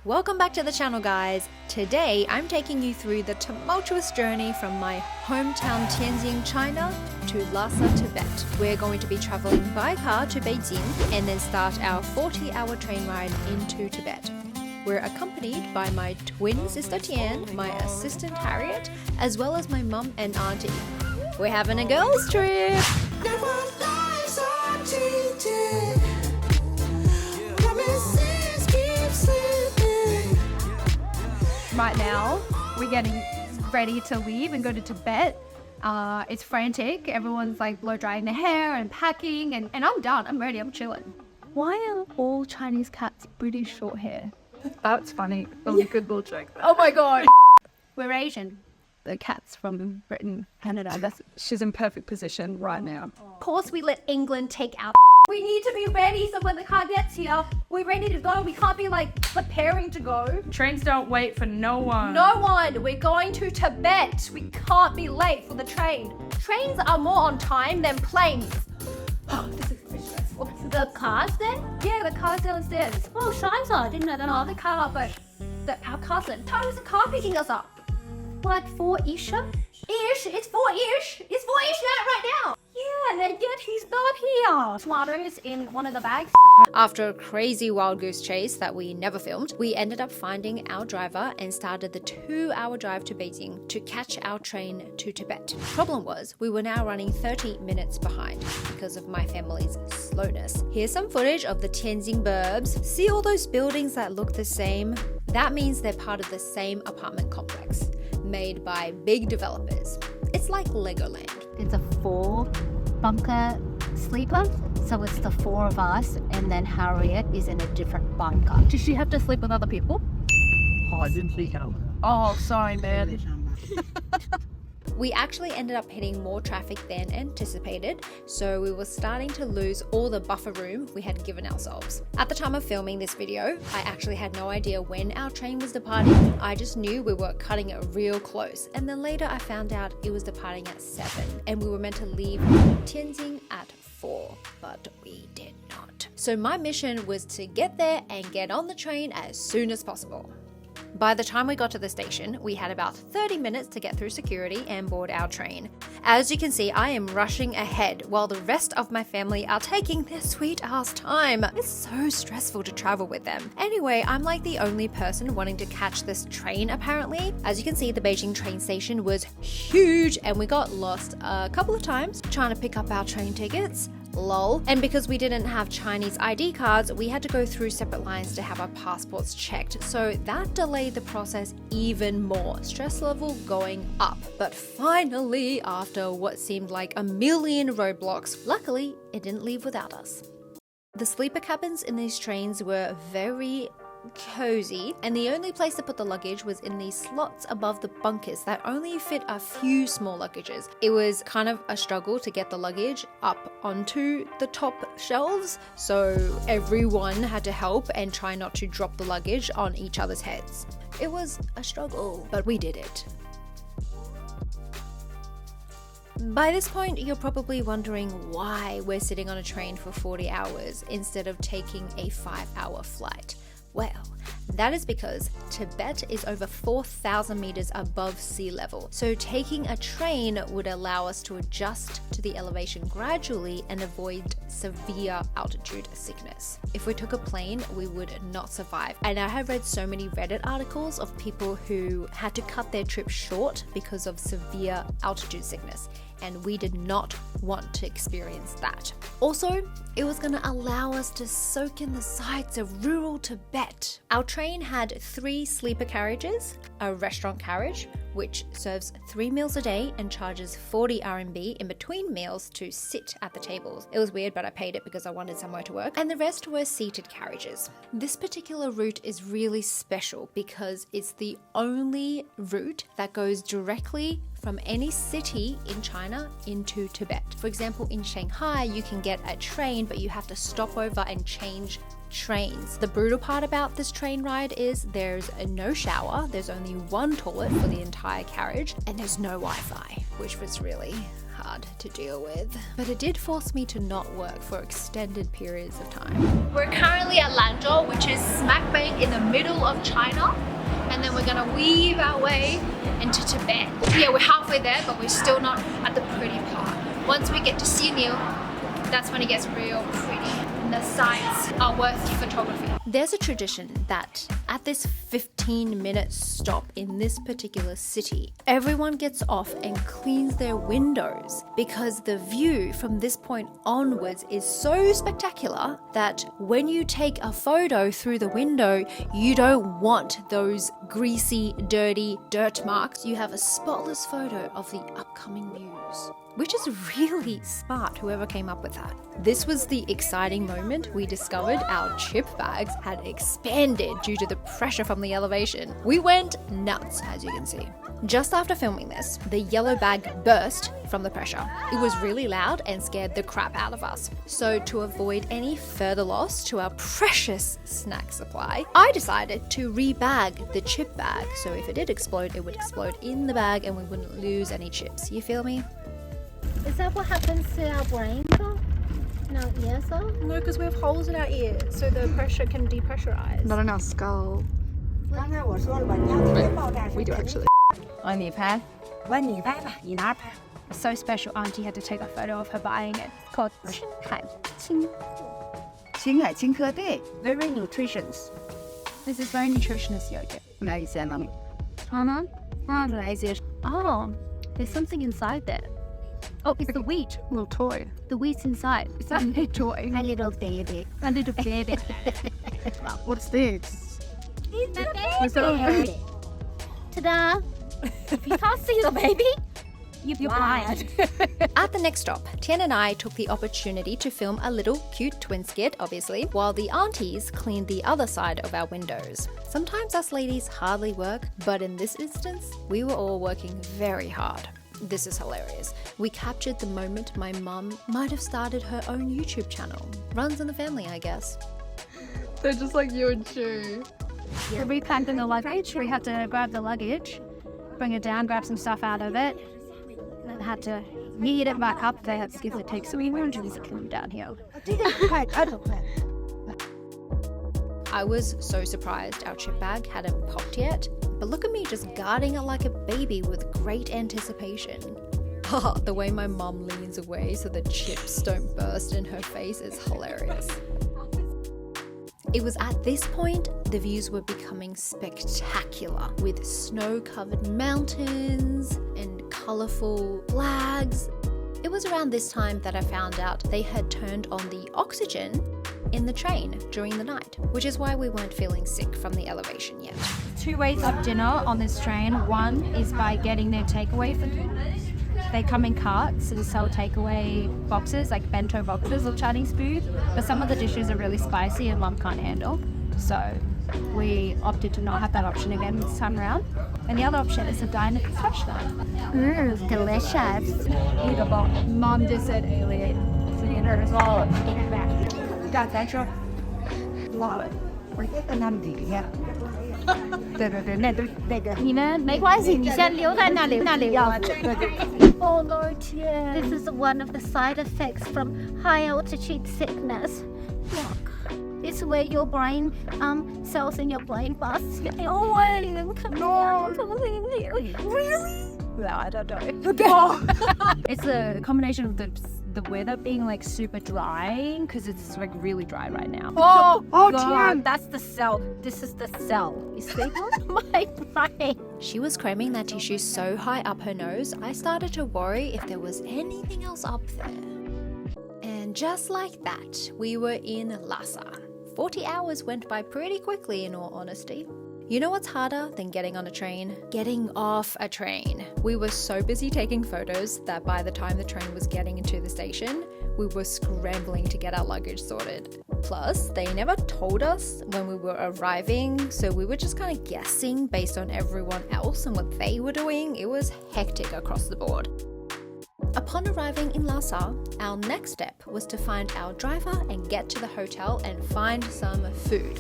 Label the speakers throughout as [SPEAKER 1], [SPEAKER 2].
[SPEAKER 1] Welcome back to the channel, guys. Today I'm taking you through the tumultuous journey from my hometown Tianjin, China to Lhasa, Tibet. We're going to be traveling by car to Beijing and then start our 40-hour train ride into Tibet. We're accompanied by my twin sister Chieng, my assistant Harriet, as well as my mum and auntie. We're having a girls' trip!
[SPEAKER 2] Right now, we're getting ready to leave and go to Tibet. It's frantic. Everyone's like blow drying their hair and packing, and I'm done. I'm ready. I'm chilling. Why are all Chinese cats British short hair? That's funny. Oh, good little joke. Oh my god. We're Asian. The cat's from Britain, Canada. She's in perfect position right now. Of course, we let England take out. We need to be ready so when the car gets here, we're ready to go. We can't be like preparing to go.
[SPEAKER 3] Trains don't wait for no one.
[SPEAKER 2] No one. We're going to Tibet. We can't be late for the train. Trains are more on time than planes. Oh, this is very stressful. The car's then? Yeah, the car's downstairs. Oh, Shiza. Didn't know that other car, but our cousin. Tony's the car picking us up. Like 4-ish? Ish? It's 4-ish. It's 4-ish right now. Yeah, and yet he's not here. Swatter is in one of the bags.
[SPEAKER 1] After a crazy wild goose chase that we never filmed, we ended up finding our driver and started the 2-hour drive to Beijing to catch our train to Tibet. Problem was, we were now running 30 minutes behind because of my family's slowness. Here's some footage of the Tianjin burbs. See all those buildings that look the same? That means they're part of the same apartment complex, made by big developers. It's like Legoland.
[SPEAKER 4] It's a 4-bunker sleeper, so it's the 4 of us, and then Harriet is in a different bunker.
[SPEAKER 2] Does she have to sleep with other people?
[SPEAKER 3] Oh, I didn't think of.
[SPEAKER 2] Oh, sorry, man.
[SPEAKER 1] We actually ended up hitting more traffic than anticipated, so we were starting to lose all the buffer room we had given ourselves. At the time of filming this video, I actually had no idea when our train was departing. I just knew we were cutting it real close, and then later I found out it was departing at 7, and we were meant to leave Tianjin at 4, but we did not. So my mission was to get there and get on the train as soon as possible. By the time we got to the station, we had about 30 minutes to get through security and board our train. As you can see, I am rushing ahead while the rest of my family are taking their sweet ass time. It's so stressful to travel with them. Anyway, I'm like the only person wanting to catch this train apparently. As you can see, the Beijing train station was huge and we got lost a couple of times trying to pick up our train tickets. Lol. And because we didn't have Chinese ID cards, we had to go through separate lines to have our passports checked. So that delayed the process even more. Stress level going up. But finally, after what seemed like a million roadblocks, luckily it didn't leave without us. The sleeper cabins in these trains were very cozy, and the only place to put the luggage was in these slots above the bunkers that only fit a few small luggages. It was kind of a struggle to get the luggage up onto the top shelves, so everyone had to help and try not to drop the luggage on each other's heads. It was a struggle, but we did it. By this point, you're probably wondering why we're sitting on a train for 40 hours instead of taking a 5-hour flight. Well, that is because Tibet is over 4,000 meters above sea level, so taking a train would allow us to adjust to the elevation gradually and avoid severe altitude sickness. If we took a plane, we would not survive. And I have read so many Reddit articles of people who had to cut their trip short because of severe altitude sickness, and we did not want to experience that. Also, it was going to allow us to soak in the sights of rural Tibet. Our train had 3 sleeper carriages, a restaurant carriage, which serves 3 meals a day and charges 40 RMB in between meals to sit at the tables. It was weird, but I paid it because I wanted somewhere to work. And the rest were seated carriages. This particular route is really special because it's the only route that goes directly from any city in China into Tibet. For example, in Shanghai, you can get a train, but you have to stop over and change trains. The brutal part about this train ride is there's no shower, there's only one toilet for the entire carriage, and there's no Wi-Fi, which was really hard. hard to deal with, but it did force me to not work for extended periods of time. We're currently at Lanzhou, which is smack bang in the middle of China, and then we're gonna weave our way into Tibet. Yeah, we're halfway there, but we're still not at the pretty part. Once we get to Xiniu, that's when it gets real pretty. And the sights are worth photography. There's a tradition that at this 15-minute stop in this particular city, everyone gets off and cleans their windows because the view from this point onwards is so spectacular that when you take a photo through the window, you don't want those greasy, dirty dirt marks. You have a spotless photo of the upcoming views. Which is really smart, whoever came up with that. This was the exciting moment we discovered our chip bags had expanded due to the pressure from the elevation. We went nuts, as you can see. Just after filming this, the yellow bag burst from the pressure. It was really loud and scared the crap out of us. So to avoid any further loss to our precious snack supply, I decided to rebag the chip bag. So if it did explode, it would explode in the bag and we wouldn't lose any chips. You feel me?
[SPEAKER 4] Is that what happens to our brain though? In our ears though?
[SPEAKER 1] No, because we have holes in our ears, so the pressure can depressurize.
[SPEAKER 3] Not in our skull. We do actually.
[SPEAKER 2] A so special auntie had to take a photo of her buying it. It's called Chieng. Very nutritious. This is very nutritious yogurt. Oh, there's something inside there. Oh, it's the wheat.
[SPEAKER 3] A little toy.
[SPEAKER 2] The wheat's inside. It's a little toy.
[SPEAKER 4] A little baby.
[SPEAKER 2] A little baby.
[SPEAKER 3] What's this?
[SPEAKER 4] It's a baby. Ta-da! If you can't see the baby, you're blind.
[SPEAKER 1] At the next stop, Tian and I took the opportunity to film a little cute twin skit, obviously, while the aunties cleaned the other side of our windows. Sometimes us ladies hardly work, but in this instance, we were all working very hard. This is hilarious. We captured the moment my mum might have started her own YouTube channel. Runs in the family, I guess.
[SPEAKER 3] They're just like you and Chu.
[SPEAKER 2] So we packed in the luggage. We had to grab the luggage, bring it down, grab some stuff out of it, and then had to heat it back up. They had to give it a take, so we were just coming down here.
[SPEAKER 1] I was so surprised our chip bag hadn't popped yet, but look at me just guarding it like a baby with great anticipation. The way my mum leans away so the chips don't burst in her face is hilarious. It was at this point the views were becoming spectacular, with snow-covered mountains and colourful flags. It was around this time that I found out they had turned on the oxygen in the train during the night, which is why we weren't feeling sick from the elevation yet.
[SPEAKER 2] 2 ways of dinner on this train. One is by getting their takeaway food. They come in carts and sell takeaway boxes, like bento boxes of Chinese food, but some of the dishes are really spicy and Mum can't handle. So we opted to not have that option again this time around. And the other option is to dine at the restaurant.
[SPEAKER 4] Delicious.
[SPEAKER 2] Eatable. Mum just said alien for dinner as well. Love it.
[SPEAKER 4] 你们没关系，你先留在那里，那里要。Oh Lord, yeah. This is one of the side effects from high altitude sickness. Look, it's where your brain cells in your brain burst. Oh, no. Really?
[SPEAKER 2] No, I don't know. It's a combination of the weather being like super dry, because it's like really dry right now.
[SPEAKER 3] Oh,
[SPEAKER 2] God, that's the cell. This is the cell. You see?
[SPEAKER 4] My brain.
[SPEAKER 1] She was cramming that tissue so high up her nose, I started to worry if there was anything else up there. And just like that, we were in Lhasa. 40 hours went by pretty quickly, in all honesty. You know what's harder than getting on a train? Getting off a train. We were so busy taking photos that by the time the train was getting into the station, we were scrambling to get our luggage sorted. Plus, they never told us when we were arriving, so we were just kind of guessing based on everyone else and what they were doing. It was hectic across the board. Upon arriving in Lhasa, our next step was to find our driver and get to the hotel and find some food.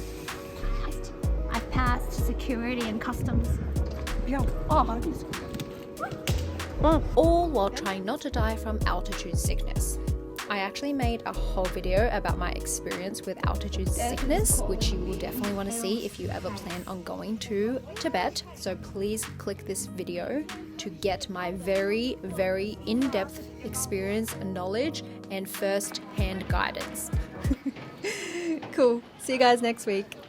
[SPEAKER 2] I passed security and customs.
[SPEAKER 1] all while trying not to die from altitude sickness. I actually made a whole video about my experience with altitude sickness, which you will definitely want to see if you ever plan on going to Tibet. So please click this video to get my very, very in-depth experience and knowledge and first-hand guidance. Cool. See you guys next week.